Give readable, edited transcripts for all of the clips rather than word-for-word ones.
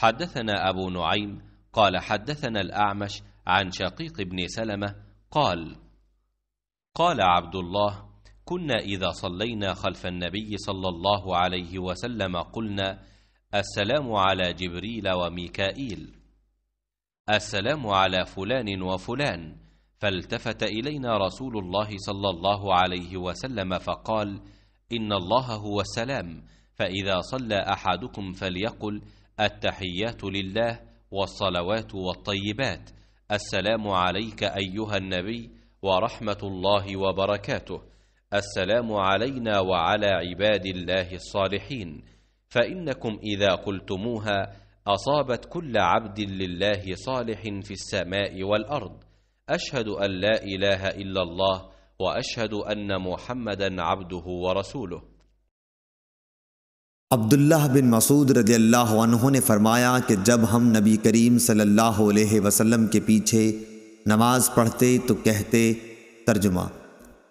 حدثنا أبو نعيم قال حدثنا الأعمش عن شقيق بن سلمة قال قال عبد الله: كنا إذا صلينا خلف النبي صلى الله عليه وسلم قلنا: السلام على جبريل وميكائيل، السلام على فلان وفلان. فالتفت إلينا رسول الله صلى الله عليه وسلم فقال: إن الله هو السلام، فإذا صلى أحدكم فليقل: التحيات لله والصلوات والطيبات، السلام عليك أيها النبي ورحمة الله وبركاته، السلام علينا وعلى عباد الله الصالحين، فإنكم إذا قلتموها أصابت كل عبد لله صالح في السماء والأرض. أشهد أن لا إله إلا الله وأشهد أن محمدا عبده ورسوله۔ عبداللہ بن مسعود رضی اللہ عنہ نے فرمایا کہ جب ہم نبی کریم صلی اللہ علیہ وسلم کے پیچھے نماز پڑھتے تو کہتے، ترجمہ: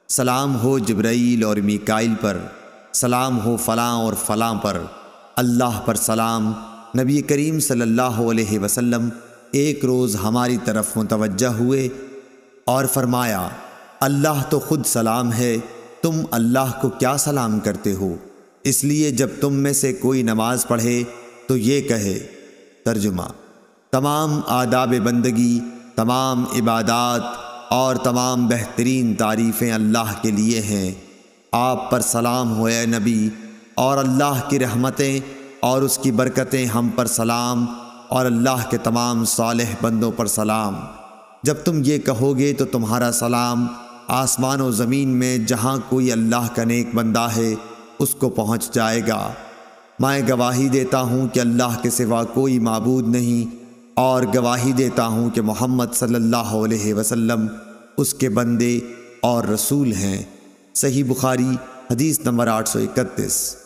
سلام ہو جبرائیل اور میکائیل پر، سلام ہو فلاں اور فلاں پر، اللہ پر سلام۔ نبی کریم صلی اللہ علیہ وسلم ایک روز ہماری طرف متوجہ ہوئے اور فرمایا: اللہ تو خود سلام ہے، تم اللہ کو کیا سلام کرتے ہو؟ اس لیے جب تم میں سے کوئی نماز پڑھے تو یہ کہے۔ ترجمہ: تمام آداب بندگی، تمام عبادات اور تمام بہترین تعریفیں اللہ کے لیے ہیں۔ آپ پر سلام ہو اے نبی، اور اللہ کی رحمتیں اور اس کی برکتیں ہم پر سلام، اور اللہ کے تمام صالح بندوں پر سلام۔ جب تم یہ کہو گے تو تمہارا سلام آسمان و زمین میں جہاں کوئی اللہ کا نیک بندہ ہے اس کو پہنچ جائے گا۔ میں گواہی دیتا ہوں کہ اللہ کے سوا کوئی معبود نہیں، اور گواہی دیتا ہوں کہ محمد صلی اللہ علیہ وسلم اس کے بندے اور رسول ہیں۔ صحیح بخاری حدیث نمبر 831۔